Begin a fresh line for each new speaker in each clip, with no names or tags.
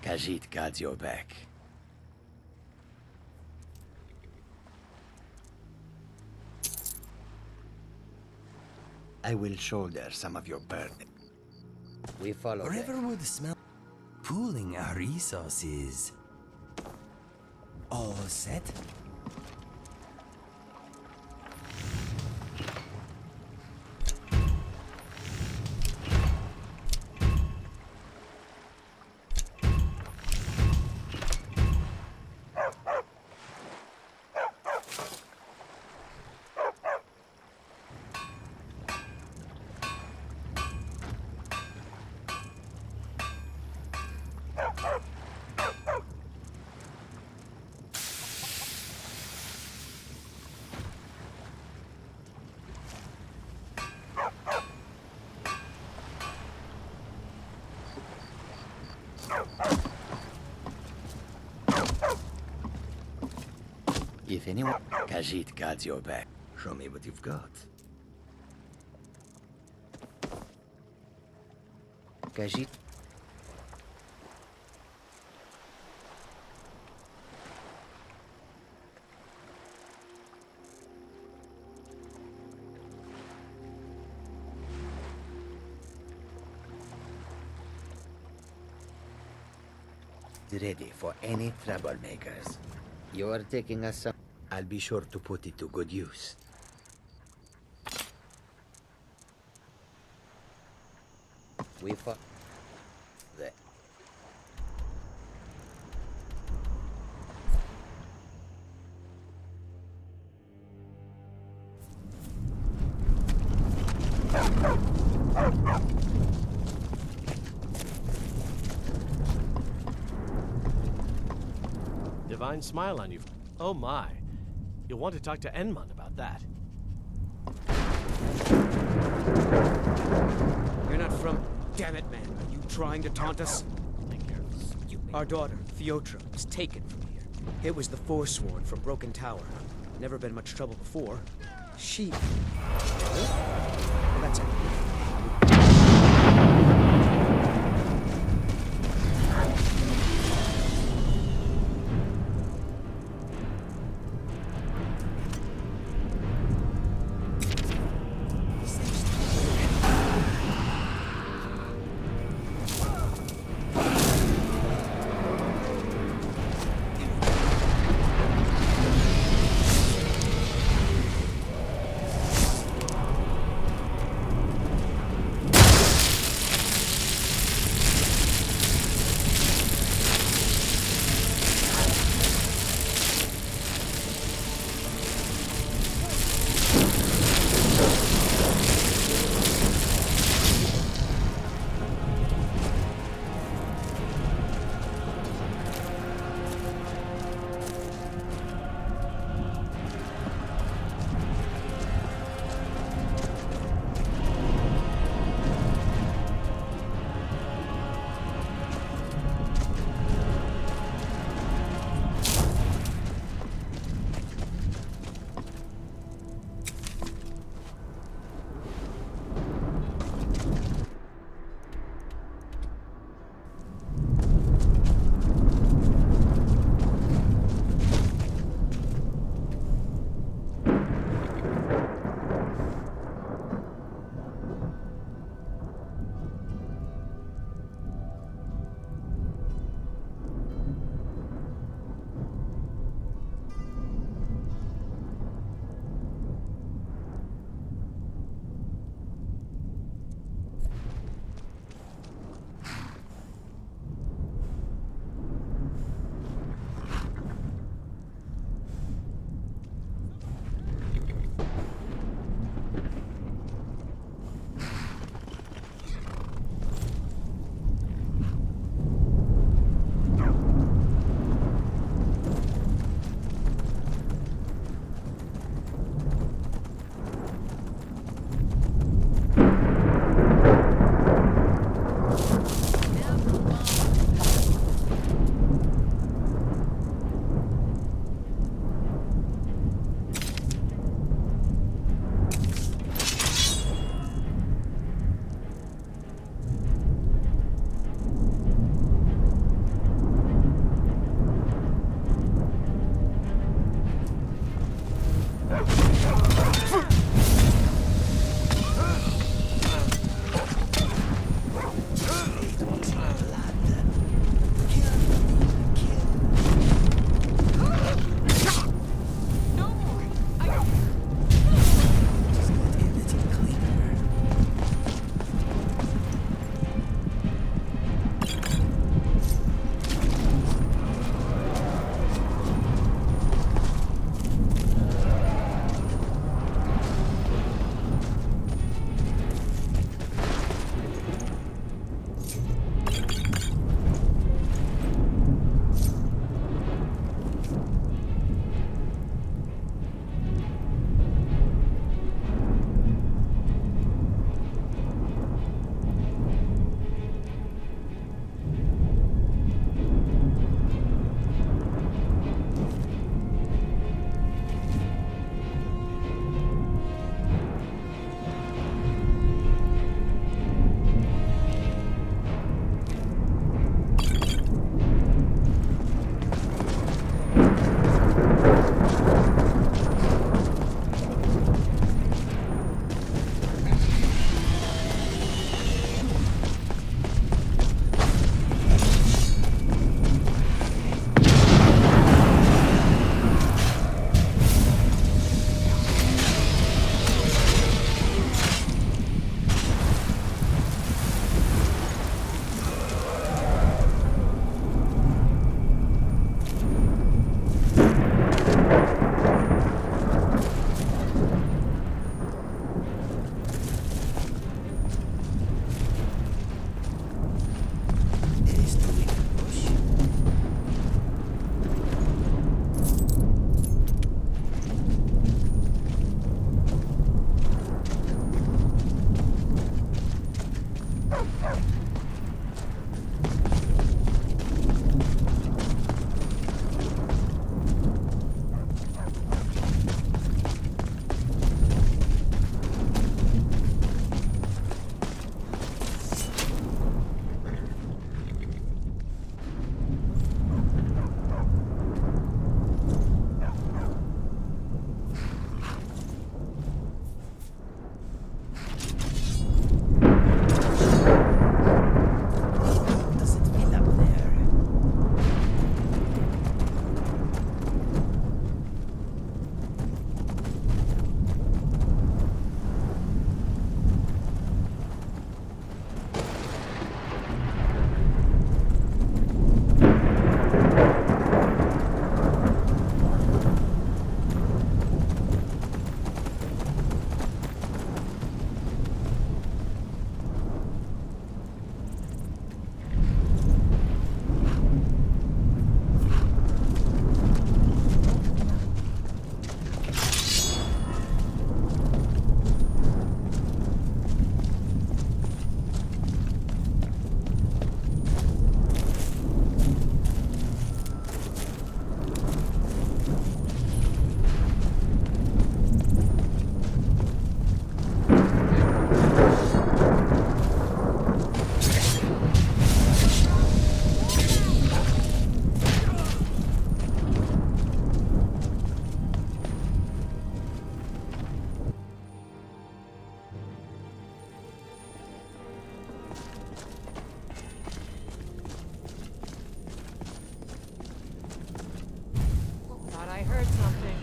Khajiit guards your back. I will shoulder some of your burden. We follow
Wherever
them.
would smell pooling our resources. All set?
If anyone... Khajiit guards your back. Show me what you've got. Khajiit... Ready for any troublemakers. You are taking us some... I'll be sure to put it to good use. We fought... The...
Divine smile on you. Oh my. You'll want to talk to Enmund about that.
You're not from... Damn it, man. Are you trying to taunt us? Our daughter, Theotra, was taken from here. It was the Forsworn from Broken Tower. Never been much trouble before. She... Well, that's it.
Does it feel up there?
Thought I heard something.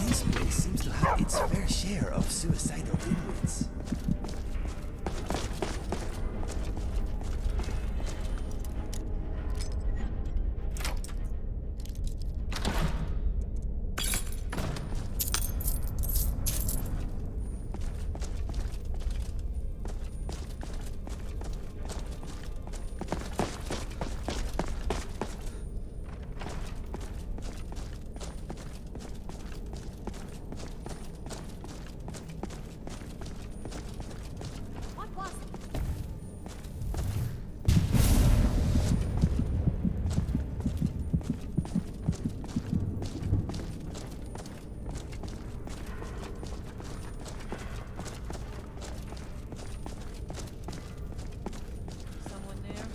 This place seems to have its fair share of suicidal inmates.
What was it? Someone there?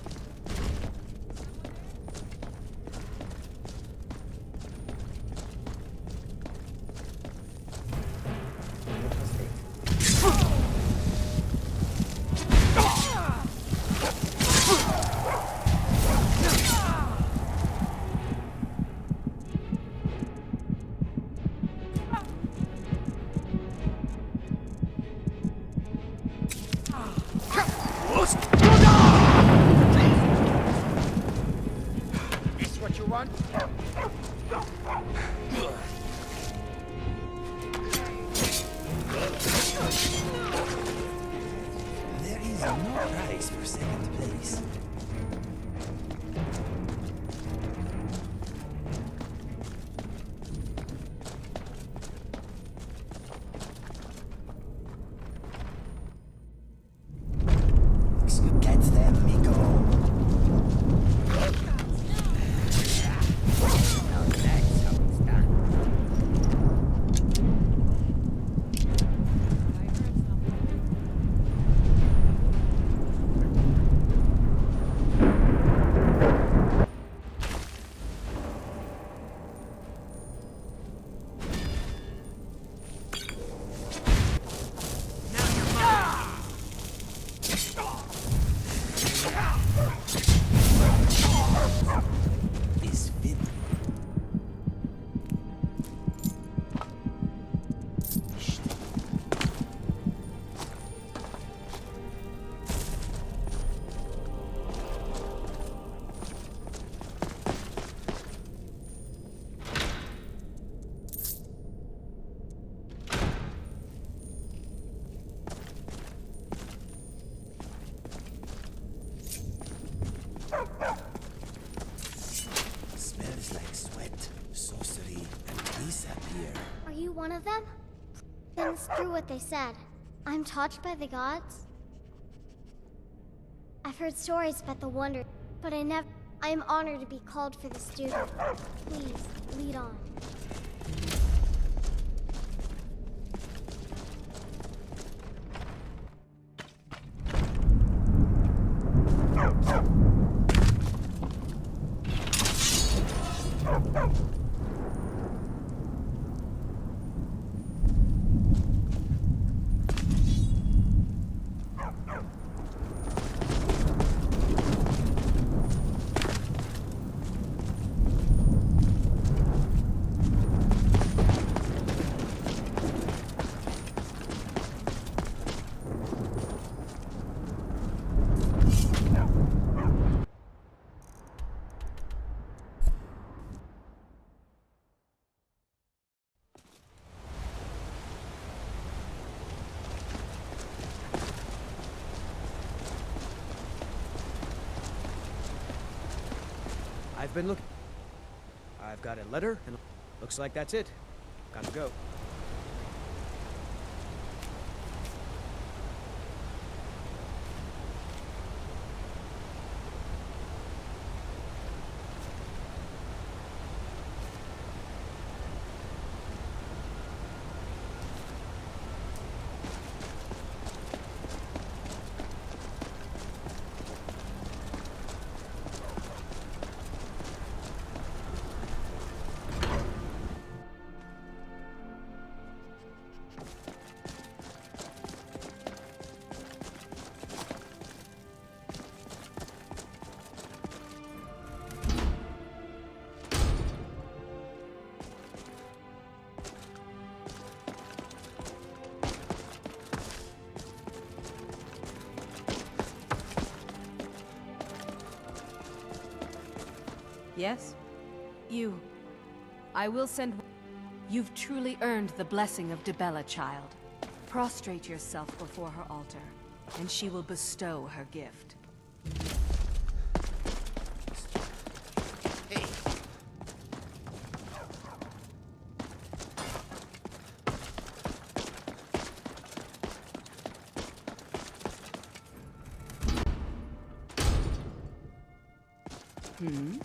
Is what you want?
There is no prize for second place. Get them, Miko.
Now that's how it's done.
I heard something.
it. Sorcery and precept here.
Are you one of them? Then screw what they said. I'm taught by the gods. I've heard stories about the wonder, but I am honored to be called for this duty. Please, lead on.
I've been looking. I've got a letter, and looks like that's it. Gotta go.
Yes? You. I will send... You've truly earned the blessing of Dibella, child. Prostrate yourself before her altar, and she will bestow her gift.
Hey,
Hmm?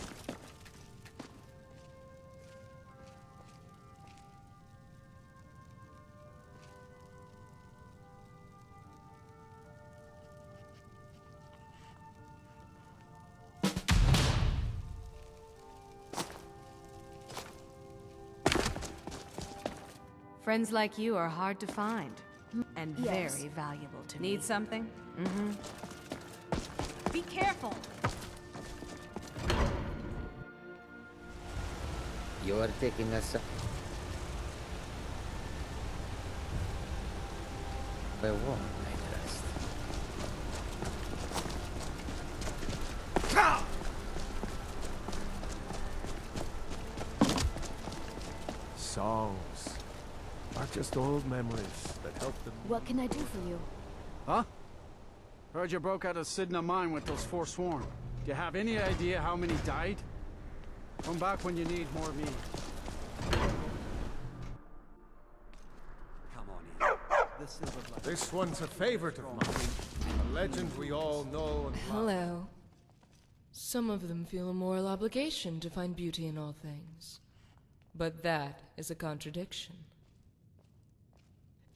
Friends like you are hard to find, and
Yes.
very valuable to me. Need something? Mm-hmm. Be careful!
you are taking us by war, I trust.
Songs are just old memories that help them.
What can I do for you?
Huh? Heard you broke out of Sidna mine with those Forsworn. Do you have any idea how many died? Come back when you need more meat.
Come on in.
This one's a favorite of mine. A legend we all know and love.
Hello. Some of them feel a moral obligation to find beauty in all things. But that is a contradiction.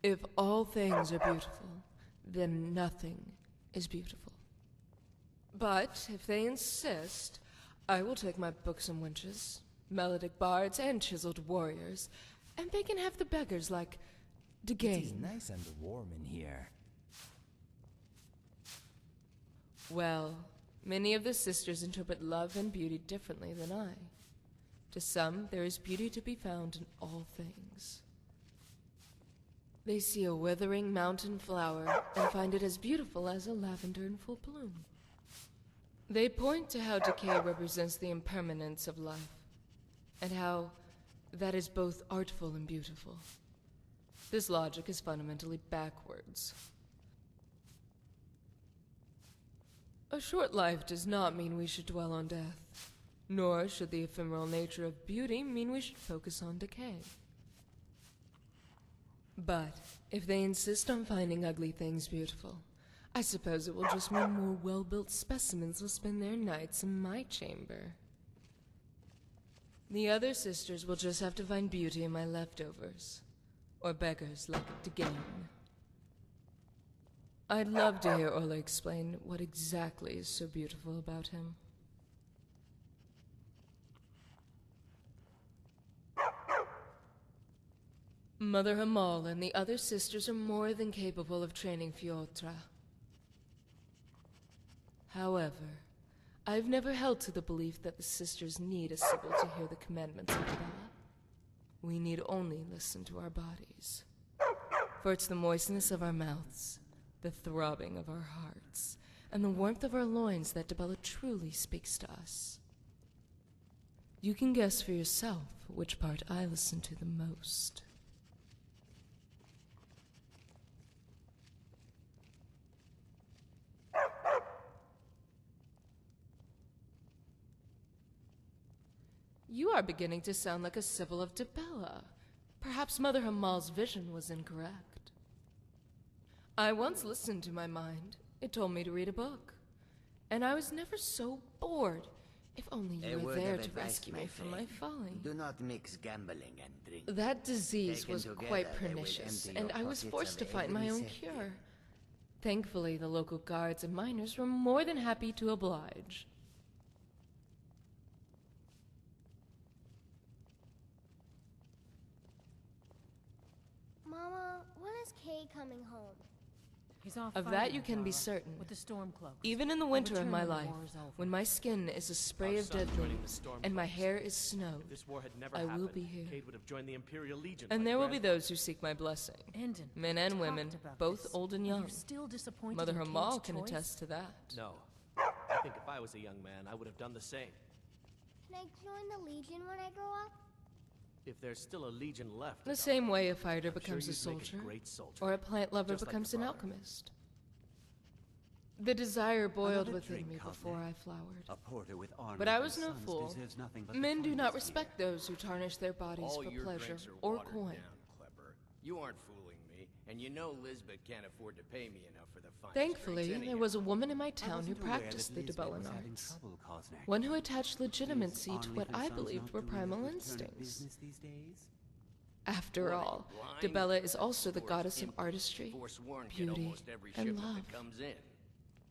If all things are beautiful, then nothing is beautiful. But if they insist, I will take my buxom wenches, melodic bards, and chiseled warriors, and they can have the beggars like
It is
Degain.
nice and warm in here.
Well, many of the sisters interpret love and beauty differently than I. To some, there is beauty to be found in all things. They see a withering mountain flower and find it as beautiful as a lavender in full bloom. They point to how decay represents the impermanence of life, and how that is both artful and beautiful. This logic is fundamentally backwards. A short life does not mean we should dwell on death. Nor should the ephemeral nature of beauty mean we should focus on decay. But if they insist on finding ugly things beautiful, I suppose it will just mean more well-built specimens will spend their nights in my chamber. The other sisters will just have to find beauty in my leftovers, or beggars left to gain. I'd love to hear Ola explain what exactly is so beautiful about him. Mother Hamal and the other sisters are more than capable of training Fiotra. However, I've never held to the belief that the sisters need a sibyl to hear the commandments of Allah. We need only listen to our bodies. For it's the moistness of our mouths, the throbbing of our hearts, and the warmth of our loins that Dibella truly speaks to us. You can guess for yourself which part I listen to the most. You are beginning to sound like a sibyl of Dibella. Perhaps Mother Hamal's vision was incorrect. I once listened to my mind. It told me to read a book. And I was never so bored. If only you were there to rescue me from my folly.
Do not mix gambling and drink.
That disease
Taken
was
together,
quite
they will
pernicious,
empty
and
your
I was
pockets
forced to
of
find my
every
own
cent.
cure. Thankfully, the local guards and miners were more than happy to oblige.
Mama, when is Kay coming home?
He's off
Of that
fighting,
you can be
Dara,
certain.
with the storm cloaks.
Even in the
He'll
winter of
return
my
when the
life,
war is over.
when my skin is a spray
Our
of
son
dead
joining the
leaves,
Storm
and my
Cloaks.
hair is
If
snowed,
this war had never
I will
happened,
be here.
Cade would have joined the Imperial Legion.
And
like
there will be
Grandpa.
those who seek my blessing.
Endon,
Men
we
and
talked
women,
about
both
this.
old and
You're
young.
still disappointed
Mother
in
Hamal
Cade's
can
choice?
attest to that.
No. I think if I was a young man, I would have done the same.
Can I join the Legion when I grow up?
If there's still a Legion left.
The same way a fighter
I'm
becomes
sure
a
you'd make
soldier,
great soldier.
or a plant lover
Just like
becomes
your
an
father.
alchemist. The desire boiled
Another
within
drink,
me
Cosmo.
before I flowered.
A porter with armor
But I
and
was no
sons
fool.
deserves nothing but
Men
the
do not
finest
respect
here.
those who tarnish their bodies
All
for
your
pleasure
drinks are
or
watered
coin.
down, Clever. You aren't fooling me, and you know Lisbeth can't afford to pay me enough for the finest
Thankfully,
drinks
there
anyhow.
was a woman in my
I
town who
wasn't aware
practiced
that
the
Lisbeth
Dibellan
was having
arts.
trouble, Cosnack.
One who attached
Is
legitimacy to
Arnleif
what
and
I
Sons
believed
not
were
doing
primal
a good turn of
instincts.
business these days?
After
What,
all,
blind?
Dibella is also the
Or
goddess of
impotent?
artistry,
Forsworn get
beauty,
almost every
and
shipment
love.
that comes in.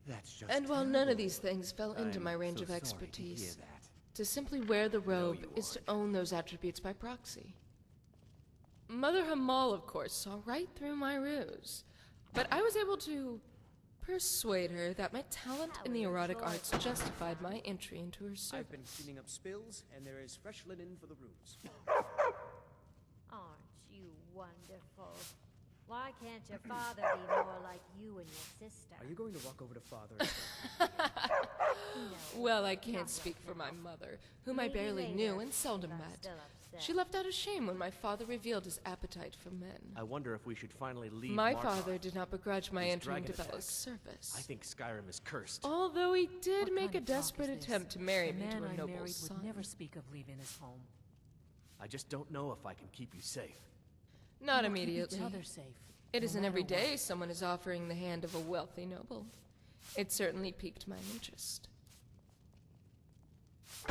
That's just
And while none of
terrible.
these things fell into
I'm
my range
so
of
sorry to
expertise,
hear that.
to simply wear the robe
you
is to
aren't.
own those attributes by proxy. Mother Hamal, of course, saw right through my ruse, but I was able to persuade her that my talent in the erotic arts justified my entry into her service.
I've been cleaning up spills, and there is fresh linen for the rooms.
Aren't you wonderful? Why can't your father be more like you and your sister?
Are you going to walk over to Father? and
No,
Well, I can't
not
speak
right
for my
now.
mother, whom I
Maybe
barely
later,
knew and seldom
if I'm
met.
still upset.
She left out of shame when my father revealed his appetite for men.
I wonder if we should finally leave
My
Markarth.
father did not begrudge my
These
entering
dragon
Debella's
attacks.
service.
I think Skyrim is cursed.
Although he did
What
make
kind
a
of talk
desperate
is this?
attempt to marry
The
me
man
to a
I
noble
married
son.
would never speak of leaving his home.
I just don't know if I can keep you safe.
Not
We'll keep
immediately.
each other safe.
It
no
isn't
matter
every day
what.
someone is offering the hand of a wealthy noble. It certainly piqued my interest.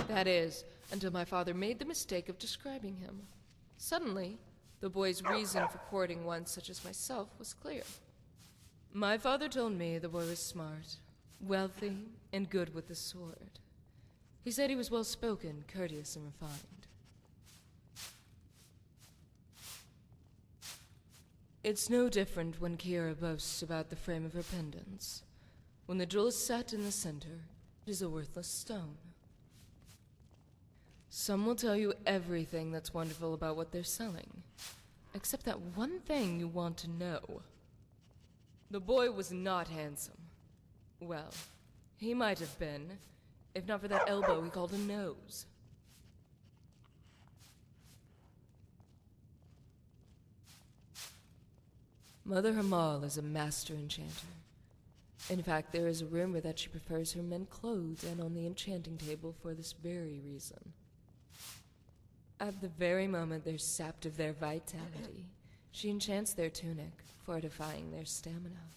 That is, until my father made the mistake of describing him. Suddenly, the boy's reason for courting one such as myself was clear. My father told me the boy was smart, wealthy, and good with the sword. He said he was well-spoken, courteous, and refined. It's no different when Kira boasts about the frame of her pendants. When the jewel is set in the center, it is a worthless stone. Some will tell you everything that's wonderful about what they're selling, except that one thing you want to know. The boy was not handsome. Well, he might have been, if not for that elbow he called a nose. Mother Hamal is a master enchanter. In fact, there is a rumor that she prefers her men clothed and on the enchanting table for this very reason. At the very moment they're sapped of their vitality, she enchants their tunic, fortifying their stamina.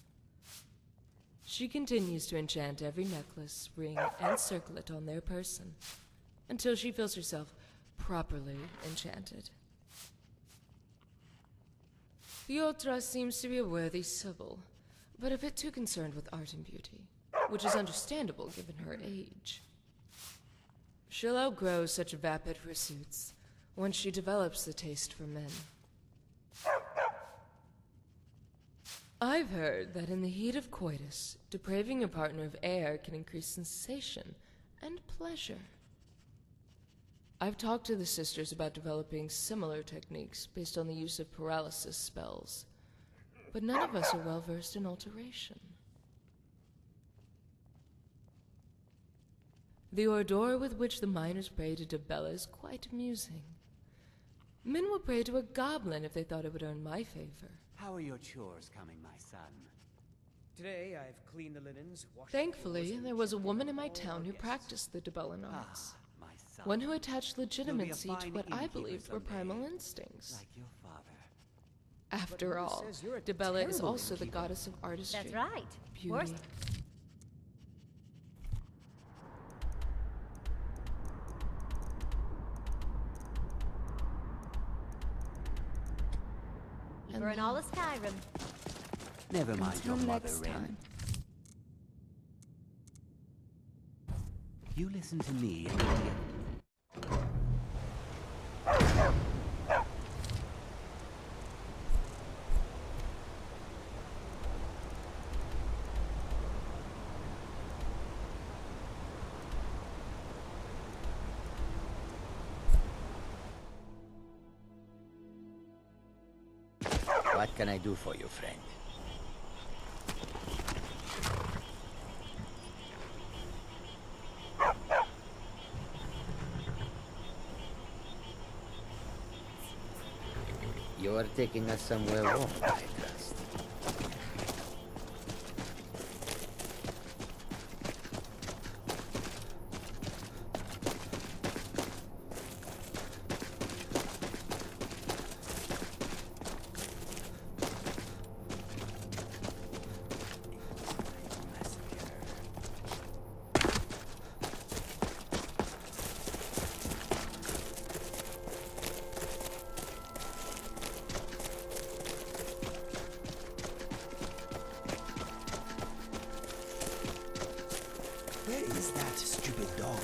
She continues to enchant every necklace, ring, and circlet on their person, until she feels herself properly enchanted. Fiotra seems to be a worthy Sibyl, but a bit too concerned with art and beauty, which is understandable given her age. She'll outgrow such vapid pursuits once she develops the taste for men. I've heard that in the heat of coitus, depraving a partner of air can increase sensation and pleasure. I've talked to the sisters about developing similar techniques based on the use of paralysis spells, but none of us are well versed in alteration. The ardor with which the miners pray to Dibella is quite amusing. Men would pray to a goblin if they thought it would earn my favor.
How are your chores coming, my son?
Today, I've cleaned the linens, washed
Thankfully, there was a woman in my town who practiced the Dibellan arts.
My son.
One who attached legitimacy to
fine
what I
innkeeper
believed were
someday,
primal instincts.
Like your father.
After all,
says you're a
Dibella is
terrible
also the goddess of artistry,
That's right.
beauty,
Worst
and
burn all
love.
of Skyrim.
Never mind
Until
your mother,
next
Ren.
time.
You listen to me and
What can I do for you, friend? You are taking us somewhere warm, I trust.
Where is that stupid dog?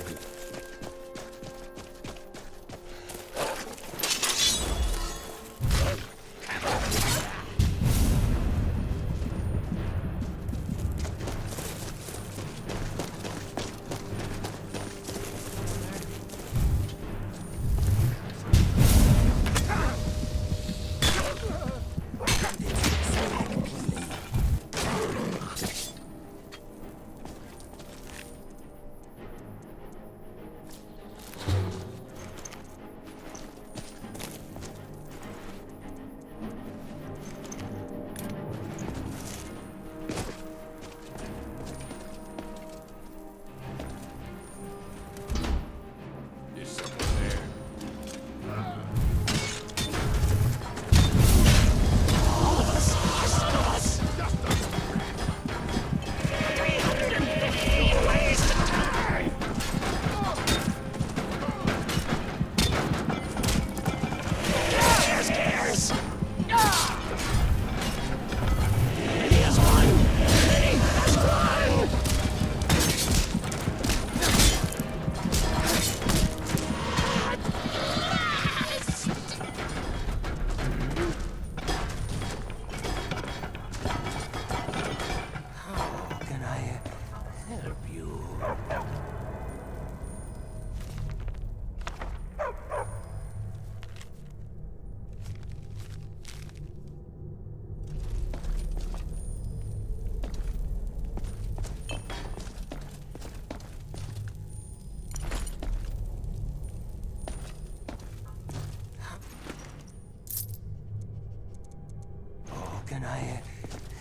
Can I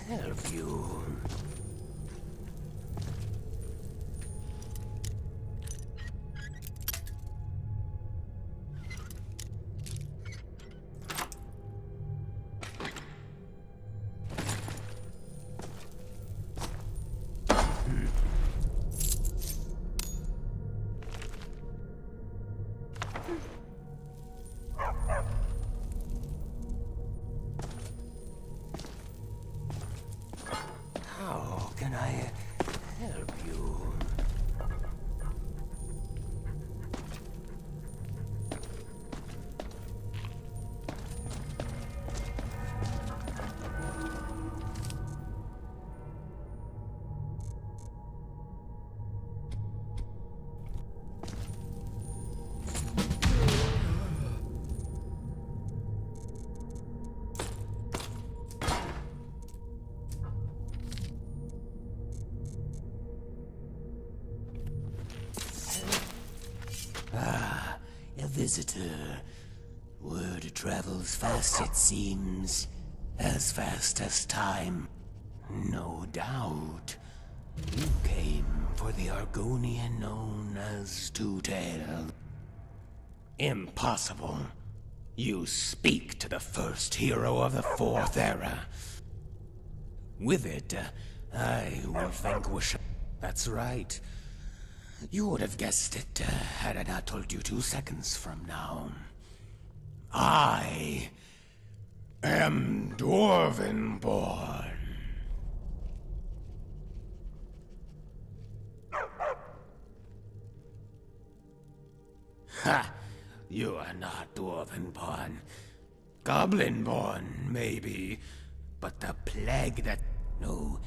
help you?
visitor. Word travels fast, it seems. As fast as time. No doubt. You came for the Argonian known as Two-Tail. Impossible. You speak to the first hero of the Fourth Era. With it, I will vanquish. That's right. You would have guessed it had I not told you 2 seconds from now. I am Dwarvenborn. Ha! You are not Dwarvenborn. Goblinborn, maybe. But the plague that... No,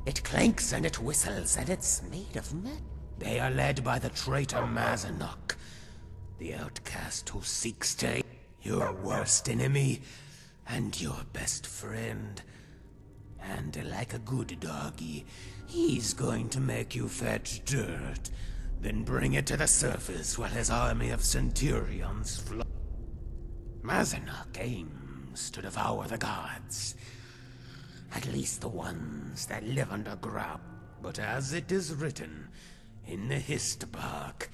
it clanks and it whistles and it's made of metal. They are led by the traitor Mazanok, the outcast who seeks to... Your worst enemy and your best friend. And like a good doggy, he's going to make you fetch dirt, then bring it to the surface while his army of centurions flow. Mazanok aims to devour the gods, at least the ones that live underground. But as it is written in the Histbark,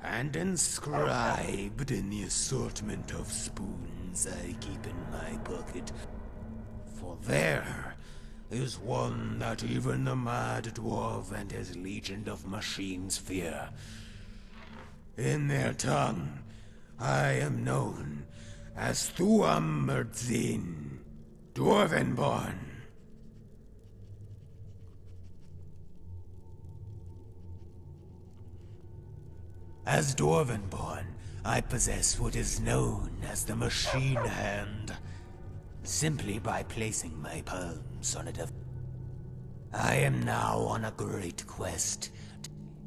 and inscribed in the assortment of spoons I keep in my pocket, for there is one that even the mad dwarf and his legion of machines fear. In their tongue, I am known as Thuammerdzin, Dwarvenborn. As Dwarvenborn, I possess what is known as the Machine Hand, simply by placing my palms on it. I am now on a great quest.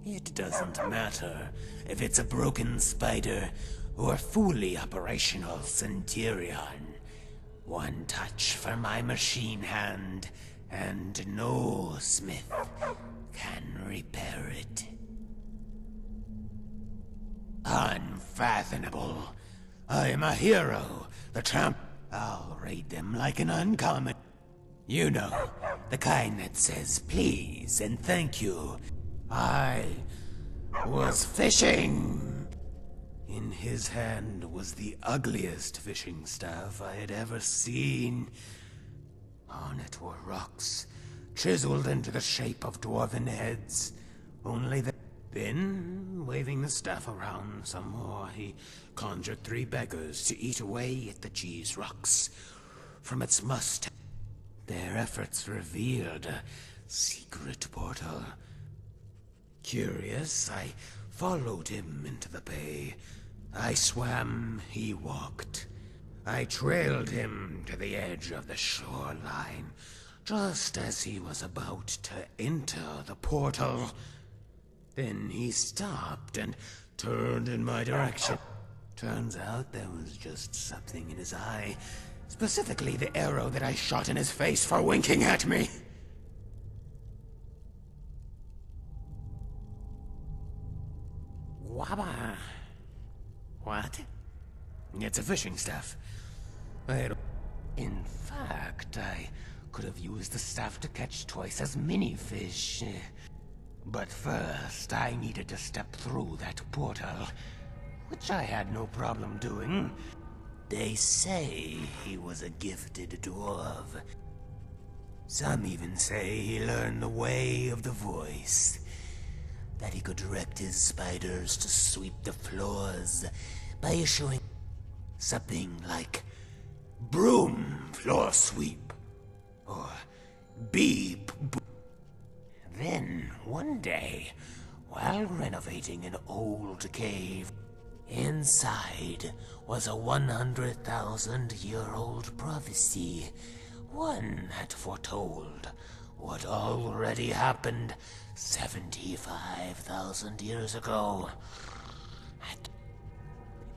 It doesn't matter if it's a broken spider or fully operational centurion. One touch from my machine hand, and no smith can repair it. Unfathomable. I am a hero, the champ. I'll raid them like an uncommon. You know, the kind that says please and thank you. I was fishing. In his hand was the ugliest fishing staff I had ever seen. On it were rocks, chiseled into the shape of dwarven heads. Only the... Then, waving the staff around some more, he conjured 3 beggars to eat away at the cheese rocks. From its mustache, their efforts revealed a secret portal. Curious, I followed him into the bay. I swam, he walked. I trailed him to the edge of the shoreline, just as he was about to enter the portal. Then he stopped and turned in my direction. Turns out there was just something in his eye. Specifically the arrow that I shot in his face for winking at me. Wabba. What? It's a fishing staff. In fact, I could have used the staff to catch twice as many fish. But first, I needed to step through that portal, which I had no problem doing. They say he was a gifted dwarf. Some even say he learned the way of the voice, that he could direct his spiders to sweep the floors by issuing something like broom floor sweep, or beep. Then, one day, while renovating an old cave, inside was a 100,000-year-old prophecy. One had foretold what already happened 75,000 years ago.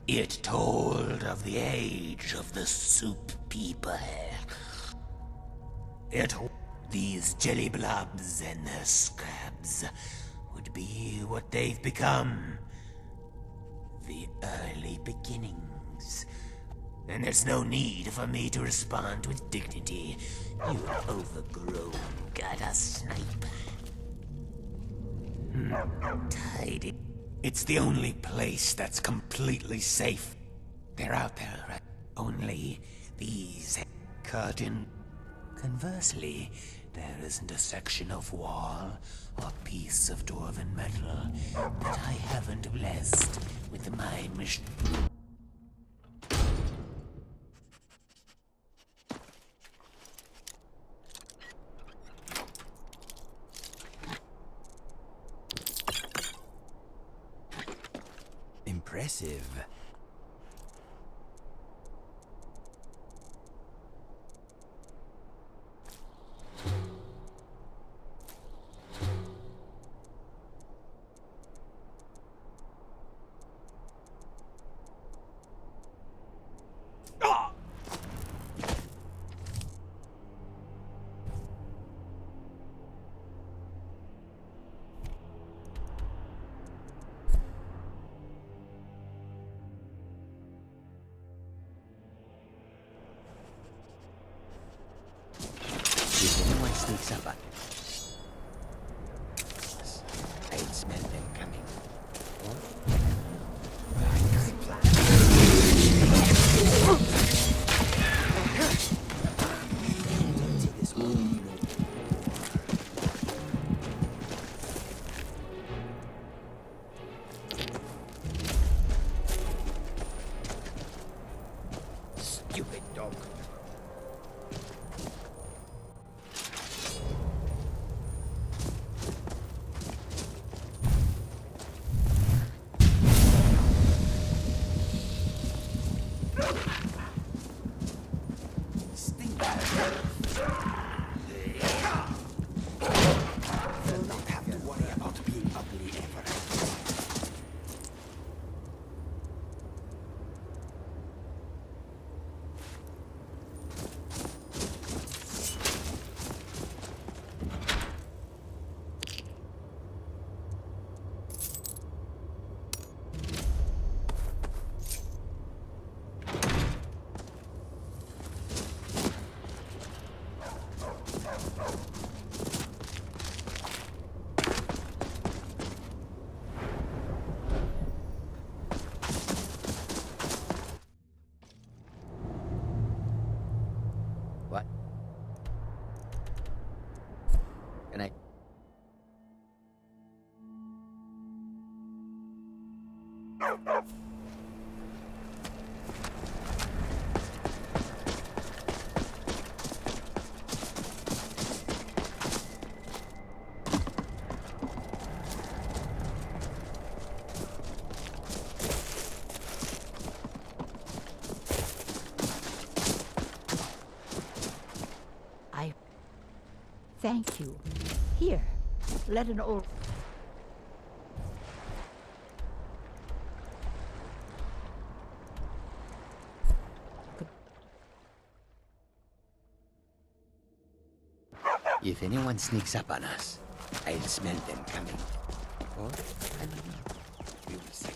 It told of the age of the soup people. These jelly blobs and their scabs would be what they've become. the early beginnings. And there's no need for me to respond with dignity. You're overgrown, gutter snipe. Tidy. It's the only place that's completely safe. They're out there, right? Only these curtain. Conversely, there isn't a section of wall or piece of dwarven metal that I haven't blessed with my machine.
Impressive.
If anyone sneaks up on I'd smell them coming. Stupid dog.
They'll not have to worry about being ugly ever.
What? Can I?
Thank you. Here, let an old...
If anyone sneaks up on us, I'll smell them coming. Or I may not. We will see.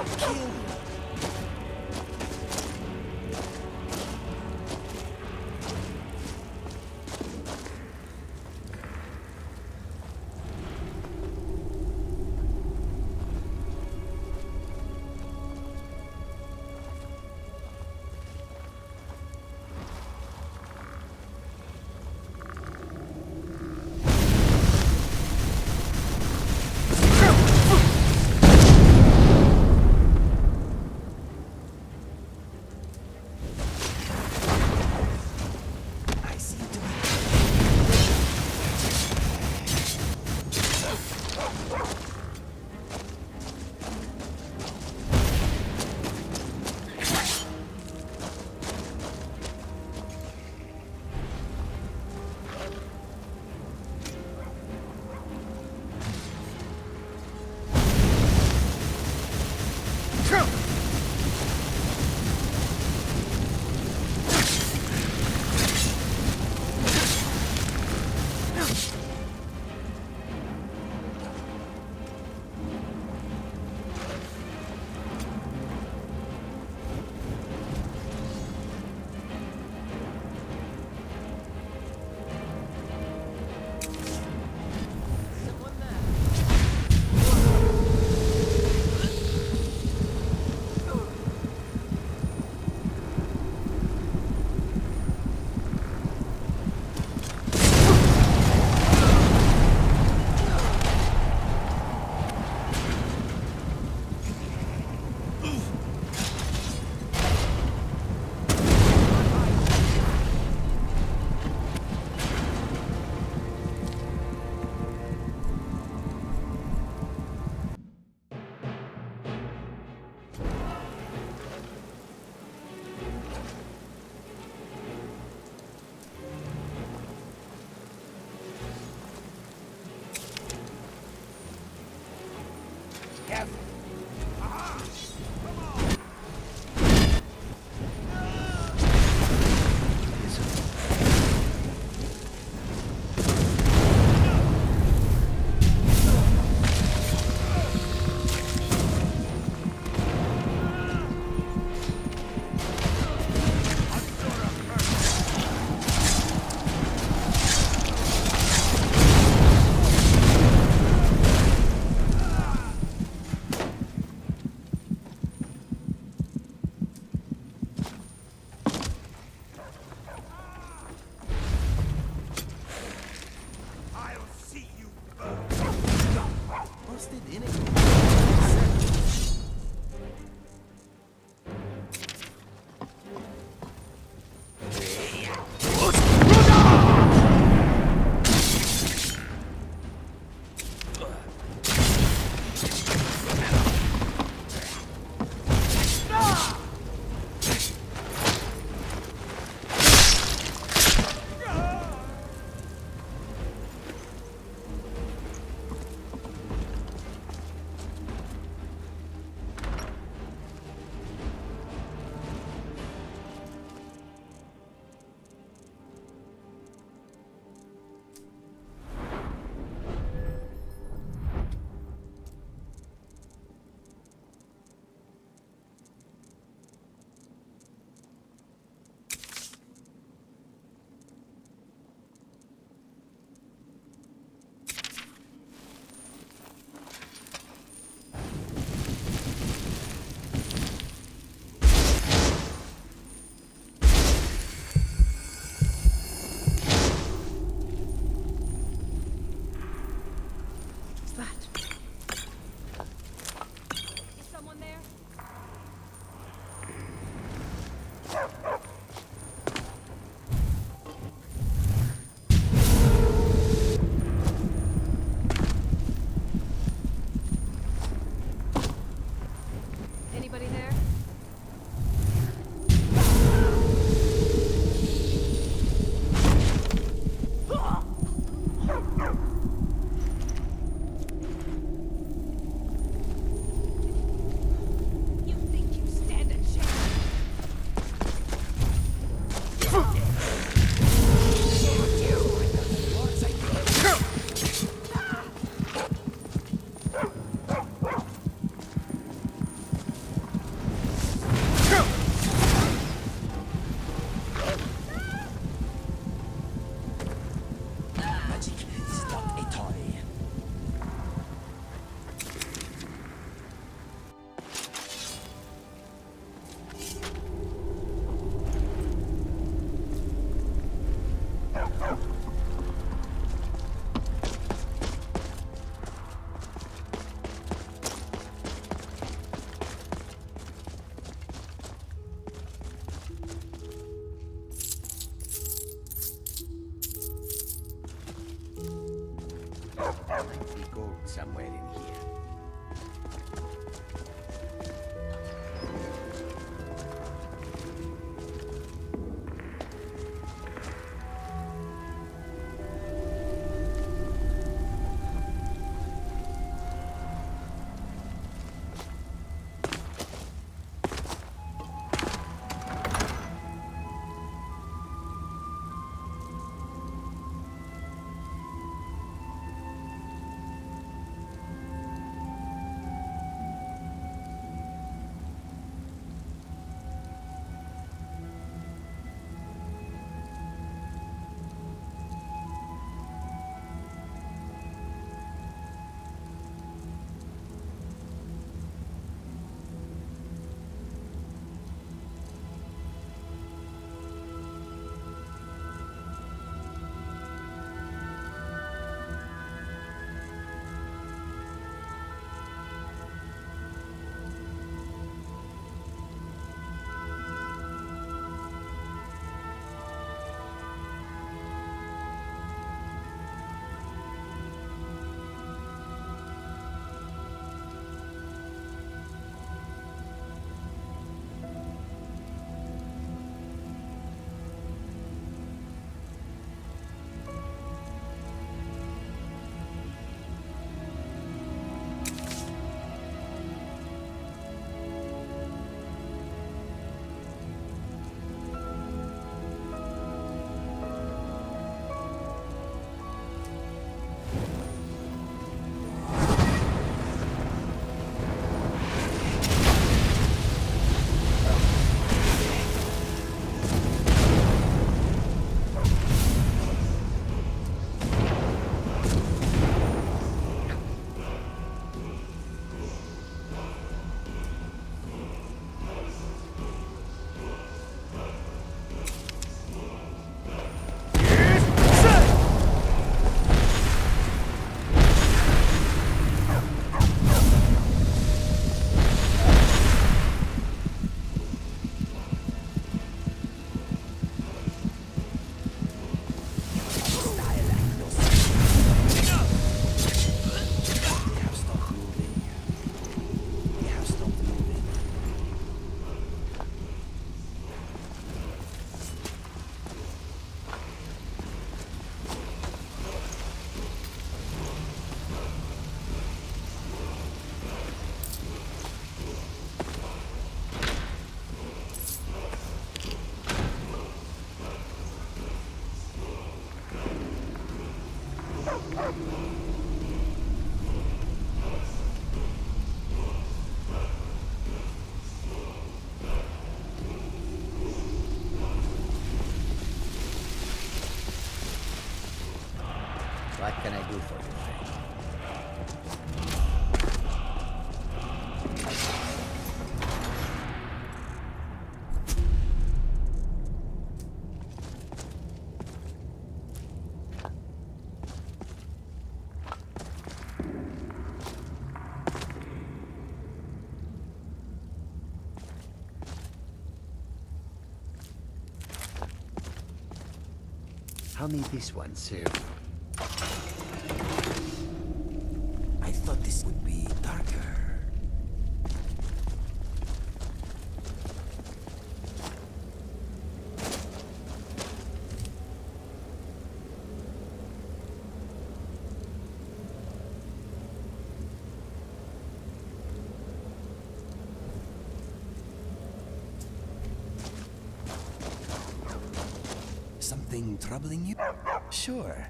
Kill you.
somewhere in here. What can I do for you, friend? How may this one serve?
I thought this would be darker. Something troubling you? Sure.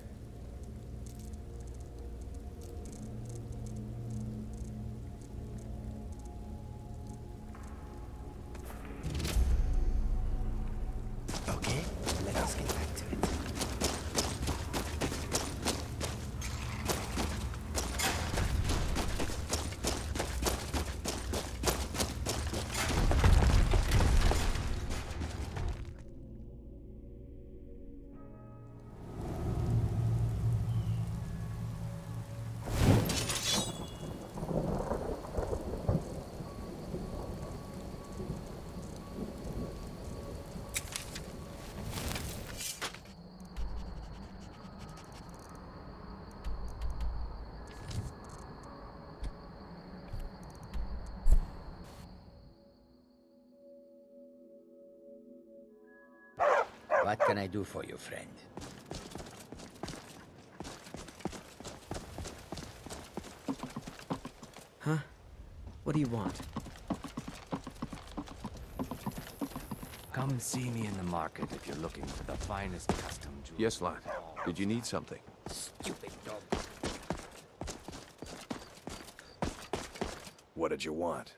Okay, let us get back to it.
What can I do for you, friend?
Huh? What do you want?
Come see me in the market if you're looking for the finest custom jewelry.
Yes, lad. Did you need something?
Stupid dog.
What did you want?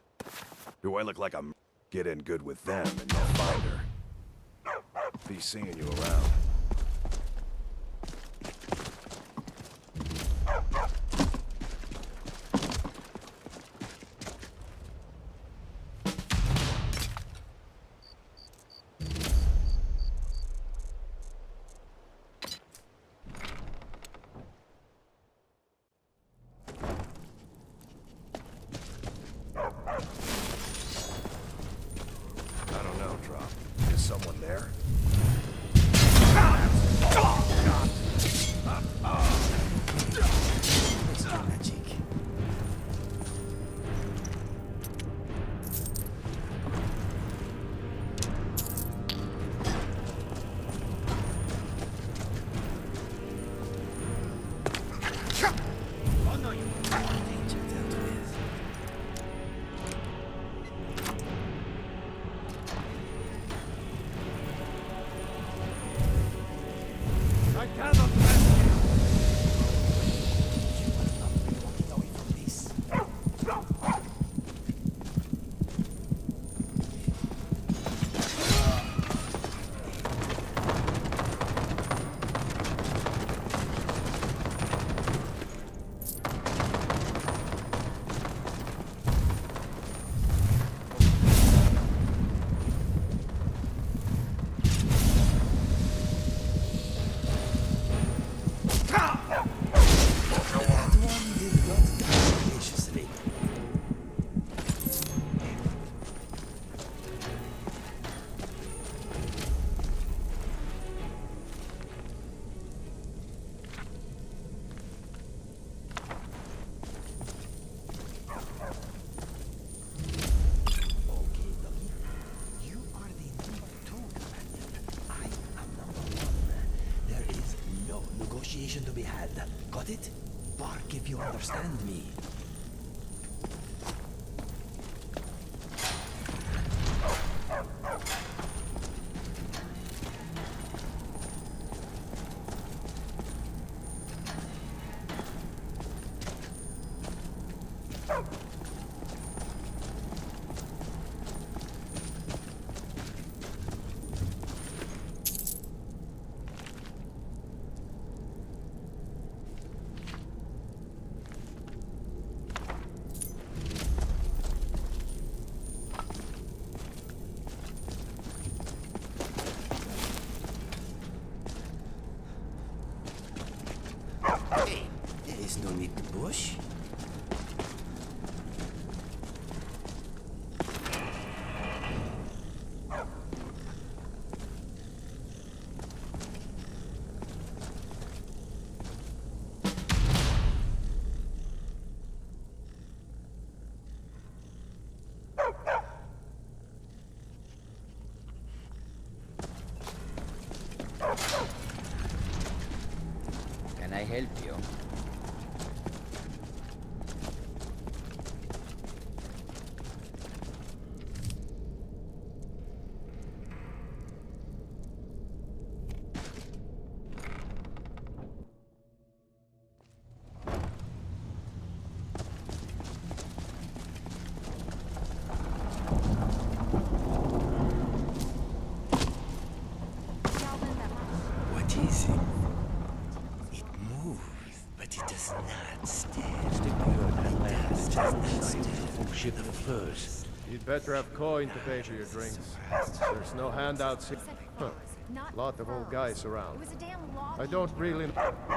Do I look like I'm get in good with them and you'll find her? Be seeing you around. I don't know, Drop. Is someone there?
Mr. Magic.
Oh no, you
Danger dealt with.
I cannot let you.
You will not be walking away from this. That one did not die graciously. Okay, Doggy. You are the #2 companion. I am #1. There is no negotiation to be had. Got it? Bark if you understand me. Hey, there is no need to push.
Can I help you?
What is it? It moves, but it does not stay. It does not stay.
The furs. You'd better have coin to pay for your drinks. There's no handouts here. Huh. Lot of old guys around. I don't really...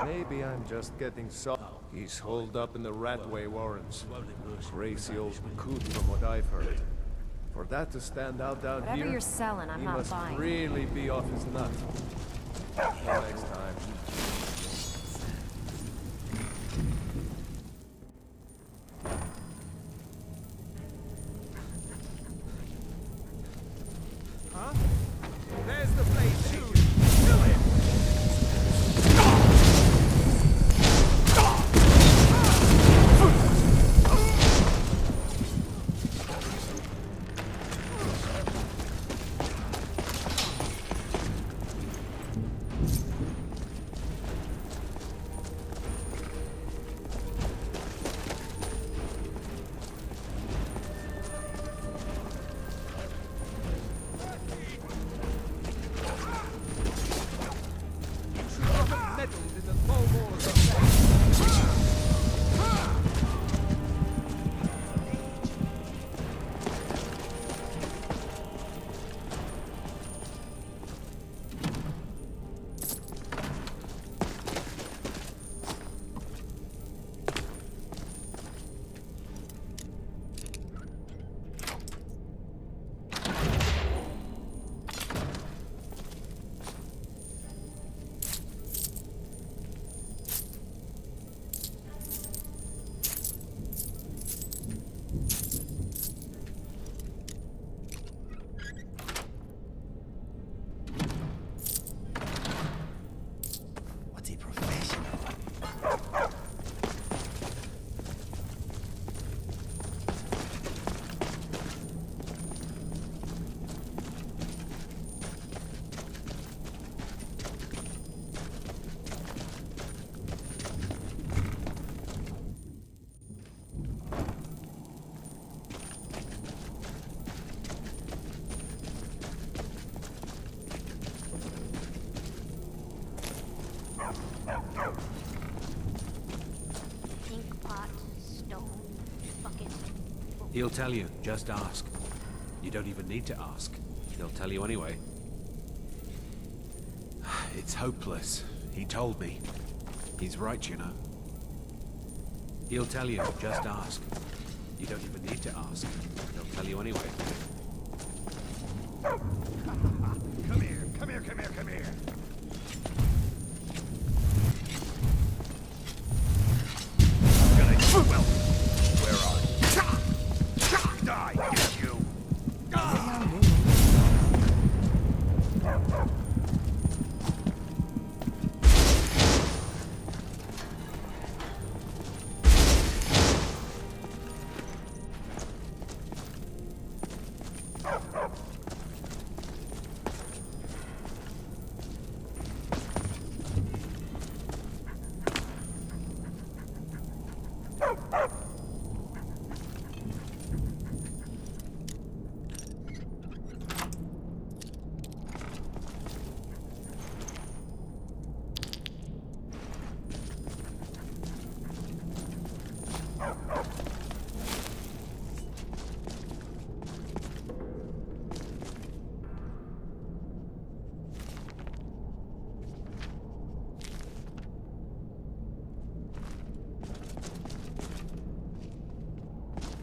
Maybe I'm just getting soft. He's holed up in the Ratway Warrens. Crazy old coot from what I've heard. For that to stand out down
Whatever
here,
you're selling, I'm
he
not
must
buying.
really be off his nut. Till next time.
Huh? There's the place, shoot!
He'll tell you, just ask. You don't even need to ask. He'll tell you anyway. It's hopeless. He told me. He's right, you know. He'll tell you, just ask. You don't even need to ask. He'll tell you anyway.
Come here, come here, come here, come here. Well, where are you? Die, get you!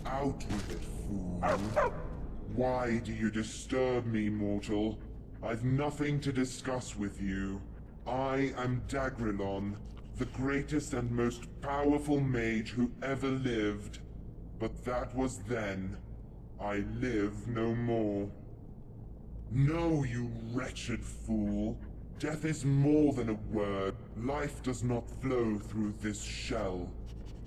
Out with it, fool. Why do you disturb me, mortal? I've nothing to discuss with you. I am Dagrilon, the greatest and most powerful mage who ever lived. But that was then. I live no more. No, you wretched fool. Death is more than a word. Life does not flow through this shell.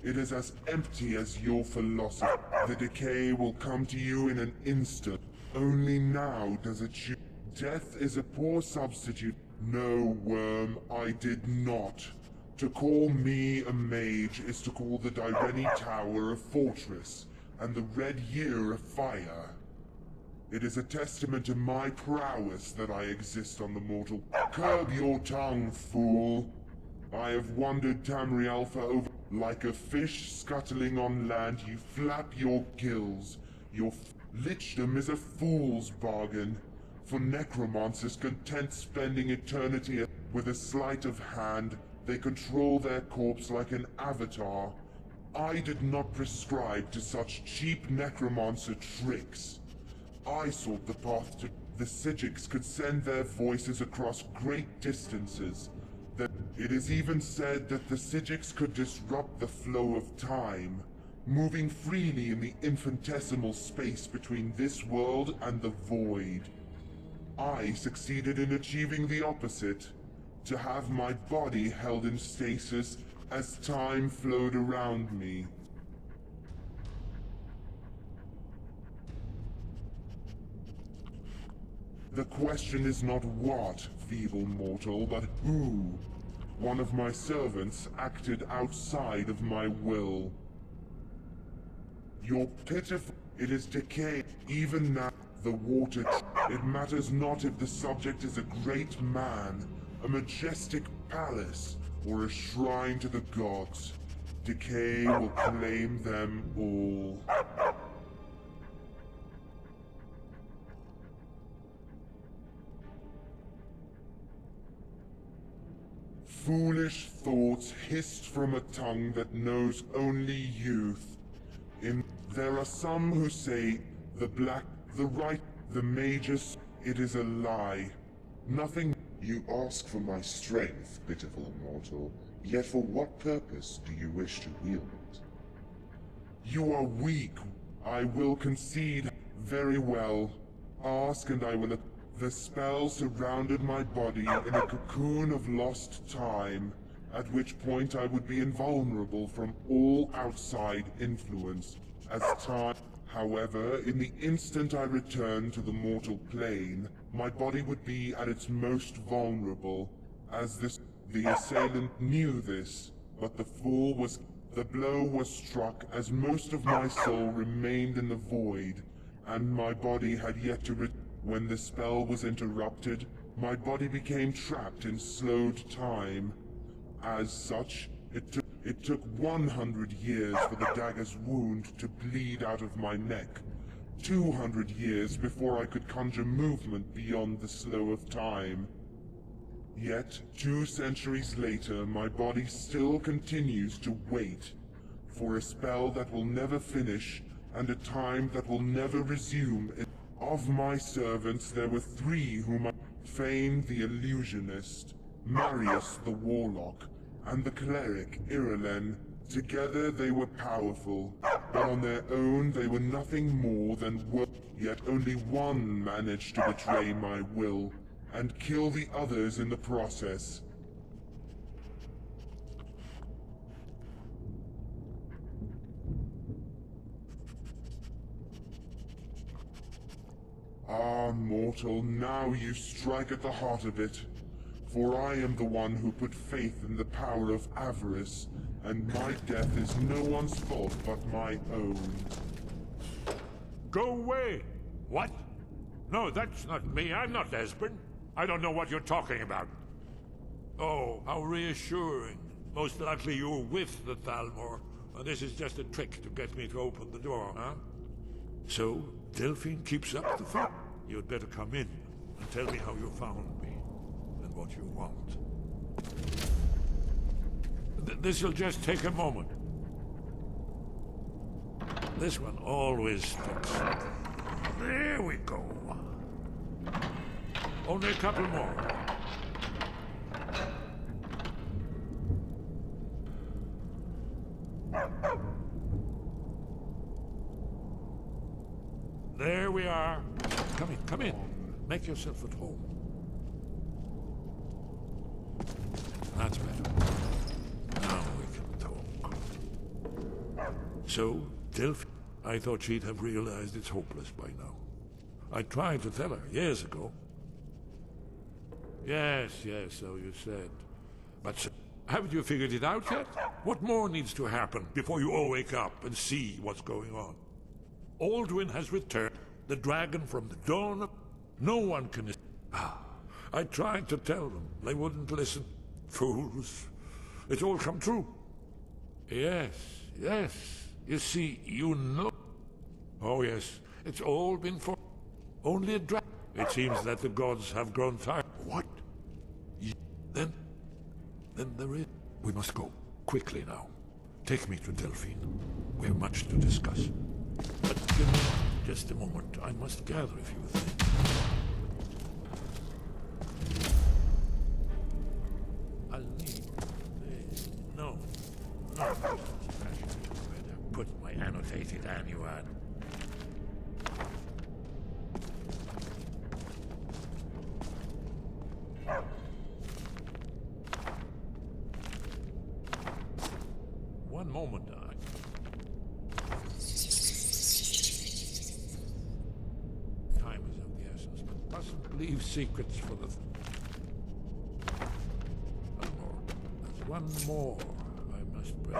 It is as empty as your philosophy. The decay will come to you in an instant. Only now does it choose. Death is a poor substitute. No, worm, I did not. To call me a mage is to call the Direni Tower a fortress, and the Red Year a fire. It is a testament to my prowess that I exist on the mortal. Curb your tongue, fool. I have wandered Tamrialfa over. Like a fish scuttling on land, you flap your gills. Your lichdom is a fool's bargain. For necromancers content spending eternity with a sleight of hand, they control their corpse like an avatar. I did not prescribe to such cheap necromancer tricks. I sought the path to... The Psijics could send their voices across great distances. That it is even said that the Psijics could disrupt the flow of time, moving freely in the infinitesimal space between this world and the void. I succeeded in achieving the opposite, to have my body held in stasis as time flowed around me. The question is not what, feeble mortal, but who. One of my servants acted outside of my will. Your pitiful... It is decay. Even now, the water... It matters not if the subject is a great man, a majestic palace, or a shrine to the gods. Decay will claim them all. Foolish thoughts hissed from a tongue that knows only youth. There are some who say, the black, the right, the mages, it is a lie. Nothing.
You ask for my strength, pitiful mortal, yet for what purpose do you wish to wield it?
You are weak. I will concede. Very well. Ask and I will... The spell surrounded my body in a cocoon of lost time, at which point I would be invulnerable from all outside influence. As time, however, in the instant I returned to the mortal plane, my body would be at its most vulnerable. The assailant knew this, but the fool was... The blow was struck as most of my soul remained in the void, and my body had yet to When the spell was interrupted, my body became trapped in slowed time. As such, It took 100 years for the dagger's wound to bleed out of my neck. 200 years before I could conjure movement beyond the slow of time. Yet, 2 centuries later, my body still continues to wait for a spell that will never finish and a time that will never resume. Of my servants, there were 3 whom I Fane the illusionist, Marius the warlock, and the cleric Irulen. Together they were powerful, but on their own they were nothing more than Yet only one managed to betray my will, and kill the others in the process. Ah, mortal, now you strike at the heart of it. For I am the one who put faith in the power of avarice, and my death is no one's fault but my own.
Go away! What? No, that's not me. I'm not Esbern. I don't know what you're talking about. Oh, how reassuring. Most likely you're with the Thalmor, and this is just a trick to get me to open the door, huh? So, Delphine keeps up the fight. You'd better come in and tell me how you found me and what you want. This'll just take a moment. This one always sticks. There we go. Only a couple more. There we are. Come in. Make yourself at home. That's better. Now we can talk. So, Delphine, I thought she'd have realized it's hopeless by now. I tried to tell her years ago. Yes, so you said. But haven't you figured it out yet? What more needs to happen before you all wake up and see what's going on? Aldwin has returned. The dragon from the dawn of... No one can... I tried to tell them. They wouldn't listen. Fools. It's all come true. Yes. You see, you know... Oh, yes. It's all been for... Only a dragon. It seems that the gods have grown tired. What? Then there is... We must go. Quickly now. Take me to Delphine. We have much to discuss. But give me just a moment. I must gather a few things. I'll need... No. I should better put my annotated annuad. One moment, time is of the essence, but mustn't leave secrets for the... One more. I must bring...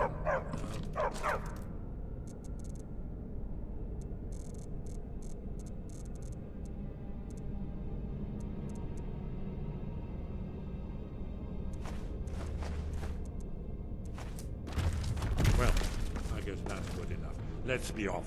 Well, I guess that's good enough. Let's be off.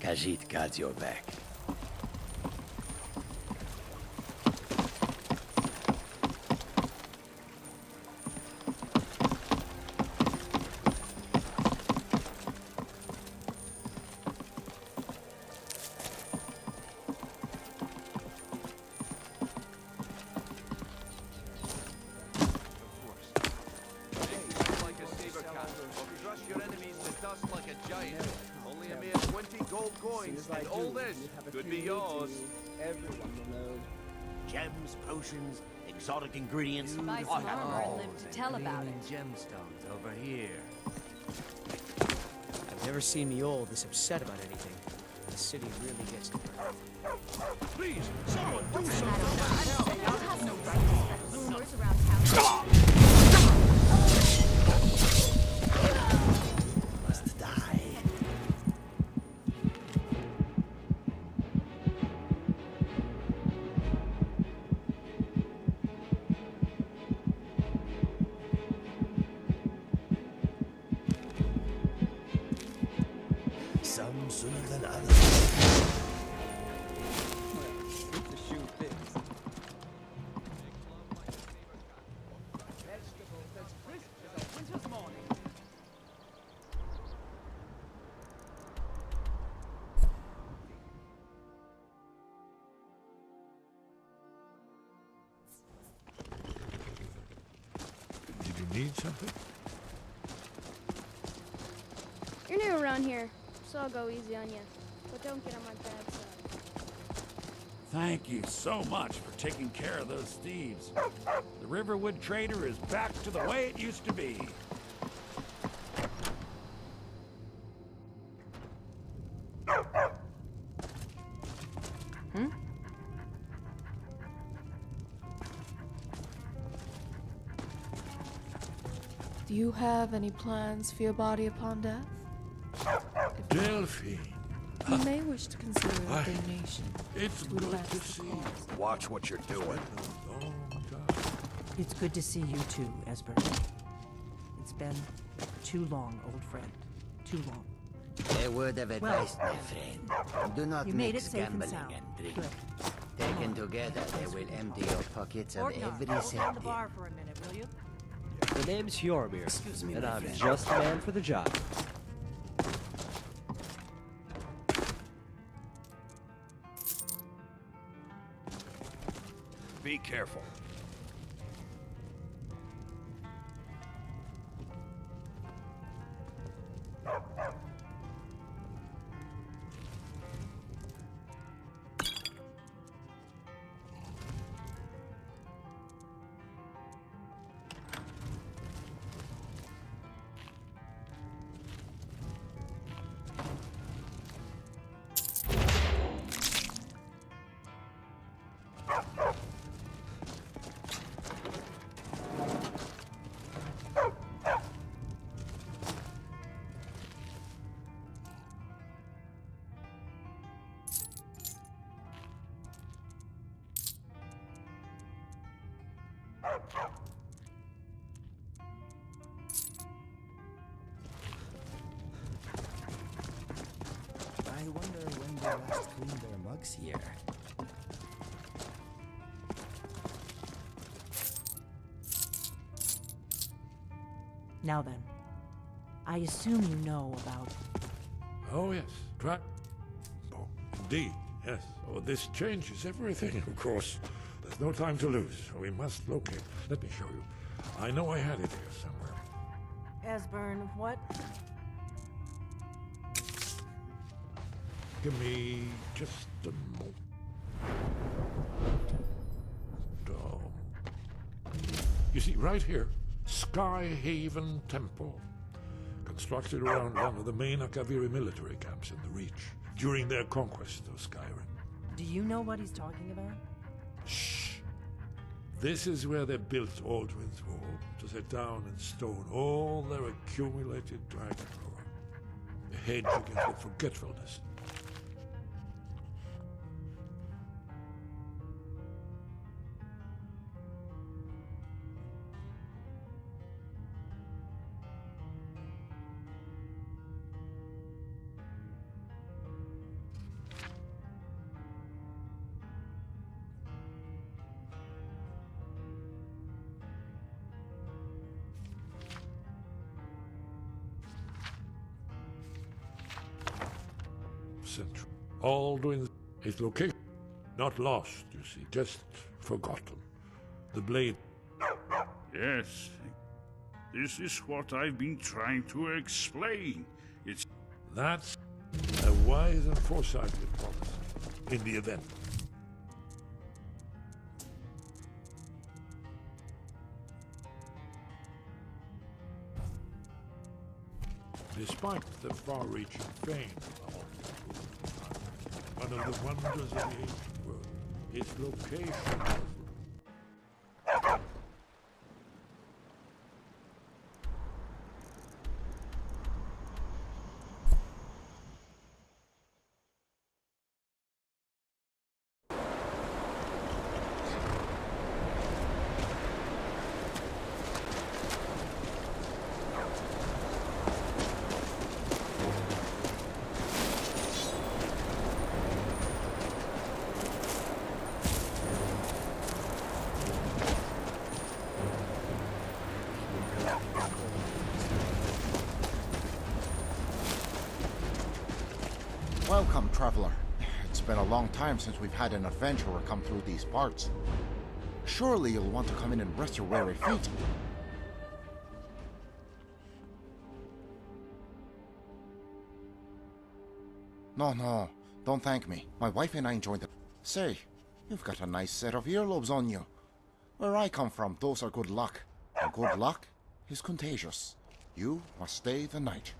Khajiit guards your back.
Gems, potions, exotic ingredients.
Buy some armor and live to tell about it.
Gemstones over here.
I've never seen Miol this upset about anything. The city really gets to her.
Please, someone do
What's the
something.
matter? You have no right to spread rumors around town.
Must die.
Some sooner than others.
Did you need something?
You're new around here, so I'll go easy on you. But don't get on my bad side.
Thank you so much for taking care of those thieves. The Riverwood Trader is back to the way it used to be.
Do you have any plans for your body upon death?
Delphine.
You may wish to consider a donation.
It's
to
good
advance
to
the
see.
cause.
Watch what you're doing.
It's good to see you too, Esper. It's been too long, old friend. Too long.
A word of advice, my friend. Do not
You made
mix
it safe and
gambling
sound.
and drink.
Good.
Taken together, they will empty your pockets of
Ortnar,
every
hold down
cent.
the bar for a minute, will you?
The name's Hjormir,
Excuse me,
and
my
I'm
friend.
just the man for the job.
Be careful.
I wonder when they last cleaned their mugs here.
Now then, I assume you know about...
Oh, yes. Oh, indeed, yes. Oh, this changes everything, of course. There's no time to lose. We must locate. Let me show you. I know I had it here somewhere.
Esbern, what?
Give me just a moment. You see, right here, Skyhaven Temple. Constructed around one of the main Akaviri military camps in the Reach during their conquest of Skyrim.
Do you know what he's talking about?
Shh! This is where they built Aldrin's Wall, to set down in stone all their accumulated dragon lore. A hedge against the forgetfulness. Central. Alduin's his location, not lost, you see, just forgotten. The blade.
Yes, this is what I've been trying to explain. It's...
That's a wise and foresighted policy in the event. Despite the far-reaching fame of one of the wonders of the ancient world, its location was...
Welcome, traveler. It's been a long time since we've had an adventurer come through these parts. Surely you'll want to come in and rest your weary feet. No, don't thank me. My wife and I enjoyed the... Say, you've got a nice set of earlobes on you. Where I come from, those are good luck. And good luck is contagious. You must stay the night.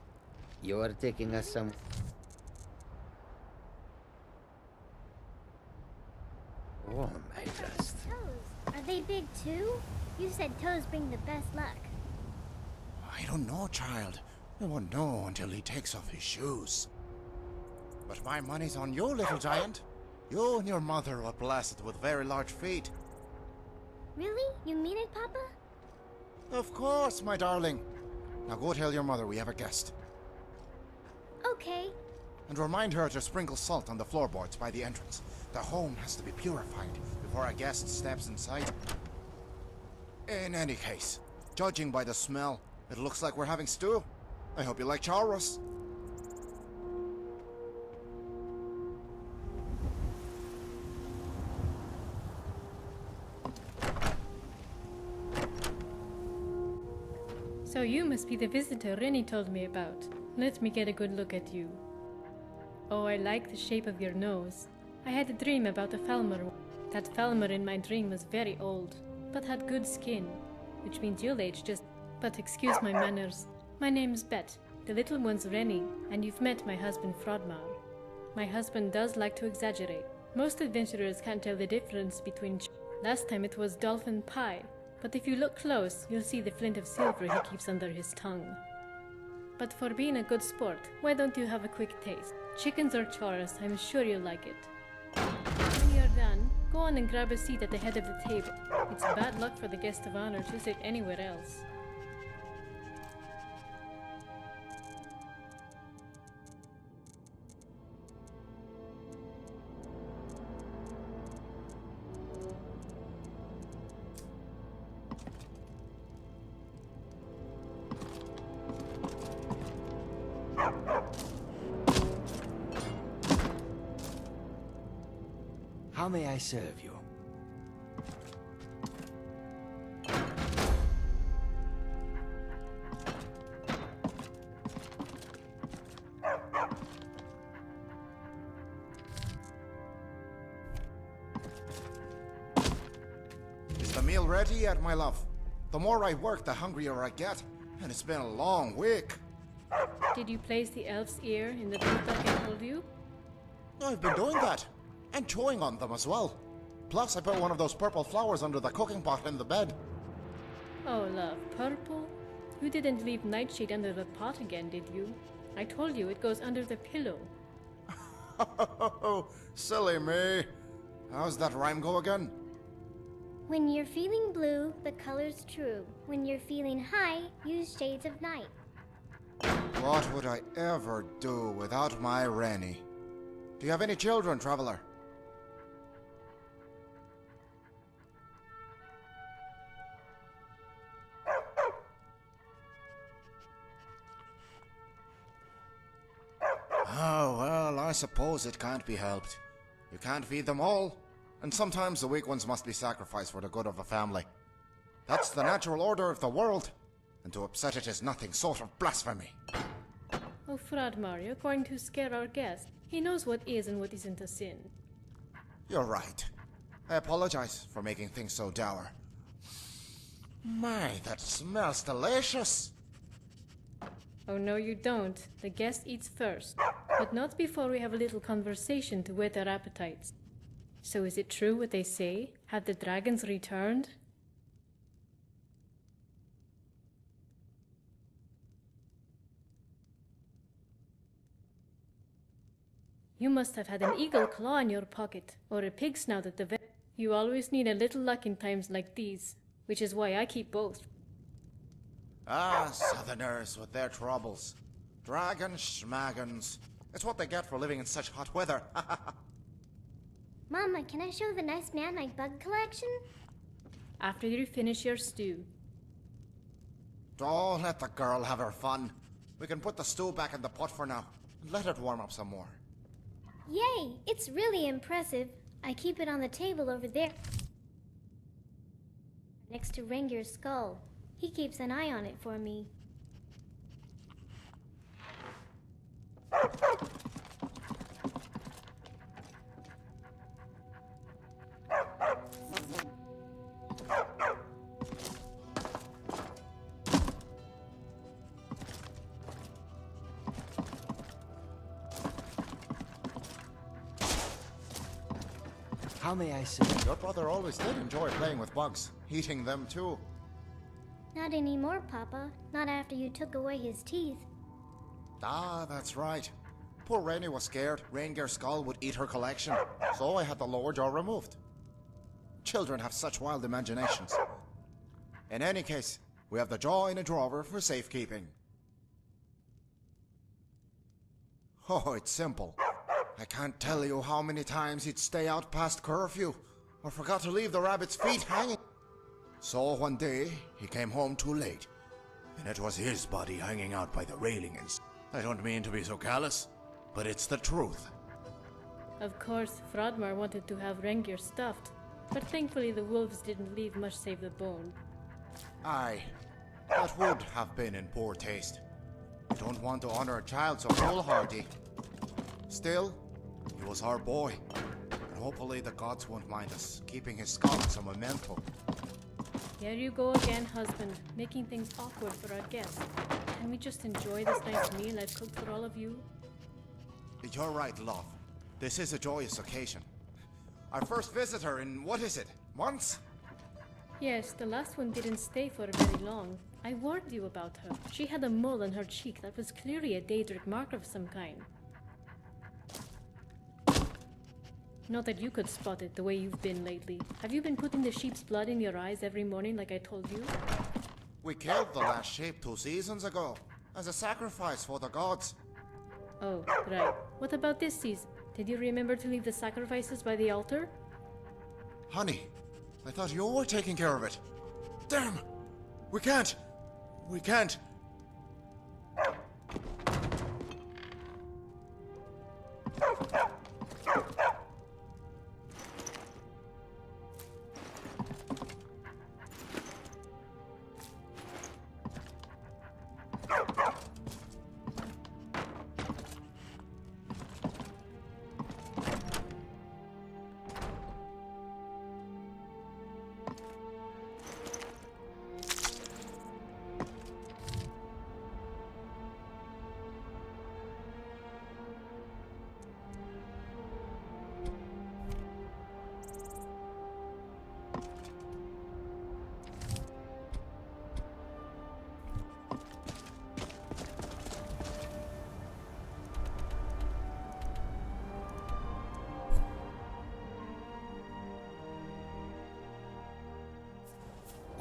You are taking us some... Oh, my dust.
Toes. Are they big too? You said toes bring the best luck.
I don't know, child. I won't know until he takes off his shoes. But my money's on you, little giant. You and your mother are blessed with very large feet.
Really? You mean it, Papa?
Of course, my darling. Now go tell your mother we have a guest.
Okay.
And remind her to sprinkle salt on the floorboards by the entrance. The home has to be purified before a guest steps inside. In any case, judging by the smell, it looks like we're having stew. I hope you like churros.
So you must be the visitor Rennie told me about. Let me get a good look at you. Oh, I like the shape of your nose. I had a dream about a Falmer. That Falmer in my dream was very old, but had good skin, which means you'll age just... But excuse my manners. My name's Bet. The little one's Rennie, and you've met my husband Frodmar. My husband does like to exaggerate. Most adventurers can't tell the difference between... Last time it was dolphin pie, but if you look close, you'll see the flint of silver he keeps under his tongue. But for being a good sport, why don't you have a quick taste? Chickens or churros, I'm sure you'll like it. When you're done, go on and grab a seat at the head of the table. It's bad luck for the guest of honor to sit anywhere else.
How may I serve you?
Is the meal ready yet, my love? The more I work, the hungrier I get. And it's been a long week.
Did you place the elf's ear in the boot like I told you?
I've been doing that. And chewing on them as well. Plus, I put one of those purple flowers under the cooking pot in the bed.
Oh, love, purple? You didn't leave Nightshade under the pot again, did you? I told you it goes under the pillow.
Silly me. How's that rhyme go again?
When you're feeling blue, the color's true. When you're feeling high, use shades of night.
What would I ever do without my Rennie? Do you have any children, traveler? Oh, well, I suppose it can't be helped. You can't feed them all, and sometimes the weak ones must be sacrificed for the good of the family. That's the natural order of the world, and to upset it is nothing short of blasphemy.
Oh, Fradmar, you're going to scare our guest. He knows what is and what isn't a sin.
You're right. I apologize for making things so dour. My, that smells delicious!
Oh, no, you don't. The guest eats first. But not before we have a little conversation to whet their appetites. So is it true what they say? Have the dragons returned? You must have had an eagle claw in your pocket, or a pig snout at the vet. You always need a little luck in times like these, which is why I keep both.
Ah, southerners with their troubles. Dragons, schmagons. It's what they get for living in such hot weather.
Mama, can I show the nice man my bug collection?
After you finish your stew.
Don't let the girl have her fun. We can put the stew back in the pot for now. Let it warm up some more.
Yay! It's really impressive. I keep it on the table over there. Next to Rengir's skull. He keeps an eye on it for me.
How may I serve?
Your brother always did enjoy playing with bugs, eating them too.
Not anymore, Papa. Not after you took away his teeth.
Ah, that's right. Poor Rennie was scared Rengir's skull would eat her collection, so I had the lower jaw removed. Children have such wild imaginations. In any case, we have the jaw in a drawer for safekeeping. Oh, it's simple. I can't tell you how many times he'd stay out past curfew, or forgot to leave the rabbit's feet hanging. So one day, he came home too late, and it was his body hanging out by the railing. And I don't mean to be so callous, but it's the truth.
Of course, Fradmar wanted to have Rengir stuffed, but thankfully the wolves didn't leave much save the bone.
Aye, that would have been in poor taste. I don't want to honor a child so foolhardy. Still, he was our boy, and hopefully the gods won't mind us keeping his skull as a memento.
Here you go again, husband, making things awkward for our guests. Can we just enjoy this nice meal I've cooked for all of you?
You're right, love. This is a joyous occasion. Our first visitor in, what is it, months?
Yes, the last one didn't stay for very long. I warned you about her. She had a mole on her cheek that was clearly a Daedric mark of some kind. Not that you could spot it the way you've been lately. Have you been putting the sheep's blood in your eyes every morning like I told you?
We killed the last sheep 2 seasons ago, as a sacrifice for the gods.
Oh, right. What about this season? Did you remember to leave the sacrifices by the altar?
Honey, I thought you were taking care of it. Damn! We can't! We can't!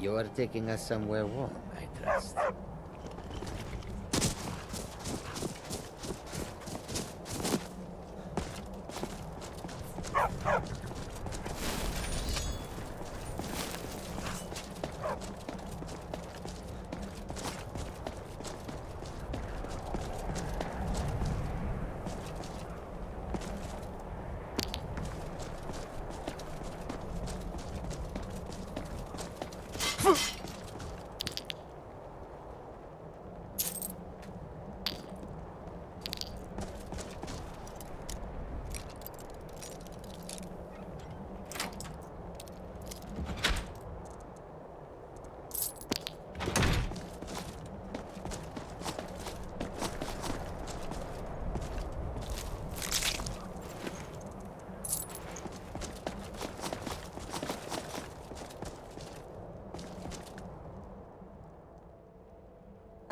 You're taking us somewhere warm, I trust.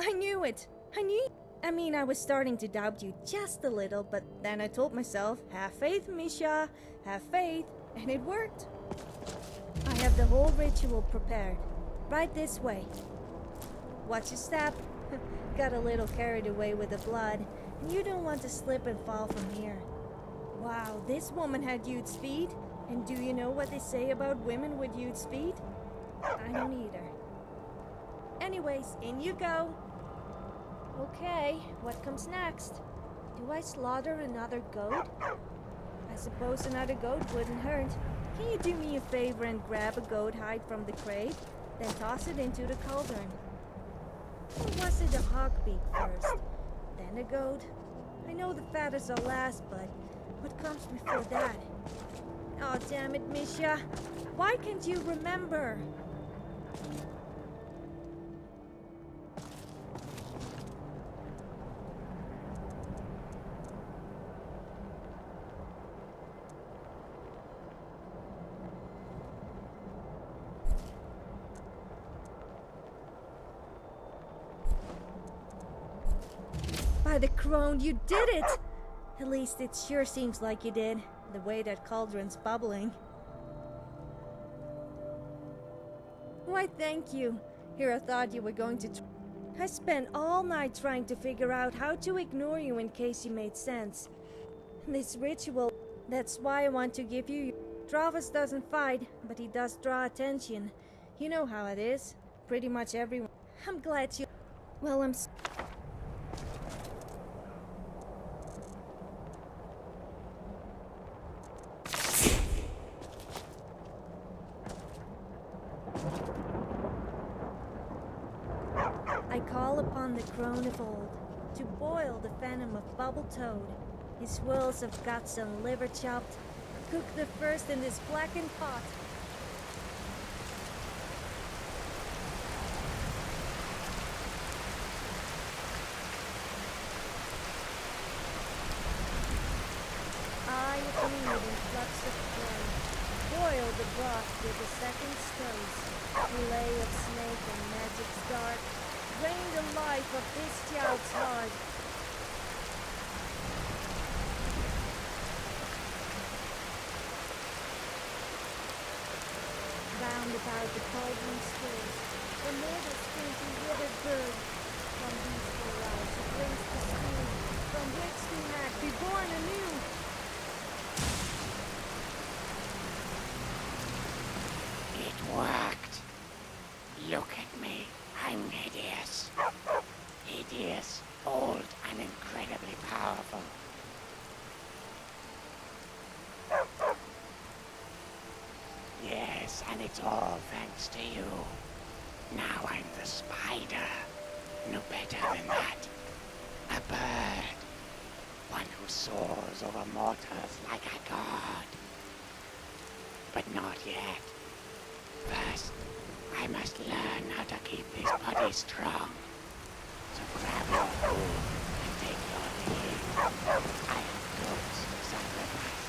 I knew it! I mean, I was starting to doubt you just a little, but then I told myself, have faith, Misha, have faith, and it worked. I have the whole ritual prepared. Right this way. Watch your step. Got a little carried away with the blood, and you don't want to slip and fall from here. Wow, this woman had huge feet, and do you know what they say about women with huge feet? I don't either. Anyways, in you go. Okay, what comes next? Do I slaughter another goat? I suppose another goat wouldn't hurt. Can you do me a favor and grab a goat hide from the crate, then toss it into the cauldron? Or was it a hog beak first, then a goat? I know the feathers are last, but what comes before that? Oh, damn it, Misha. Why can't you remember? By the crone, you did it! At least it sure seems like you did, the way that cauldron's bubbling. Why, thank you. Here I thought you were going to... I spent all night trying to figure out how to ignore you in case you made sense. This ritual, that's why I want to give you... Dravas doesn't fight, but he does draw attention. You know how it is. Pretty much everyone. I'm glad you... Well, I call upon the crone of old to boil the venom of Bubble Toad, his swirls of guts and liver chopped. Cook the first in this blackened pot. I agree in flux of clay. Boil the broth with the second stones. Fillet of snake and magic's dart. Drain the life of this child's heart. Round about the cauldron stirs, the mortals bring to withered bird. From these four eyes it brings the stew, from which to act be born anew.
It worked. Look at me. I'm hideous. Hideous, old, and incredibly powerful. Yes, and it's all thanks to you. Now I'm the spider. No better than that. A bird. One who soars over mortals like a god. But not yet. First, I must learn how to keep this body strong. So grab your food and take your leave. I have goats to sacrifice.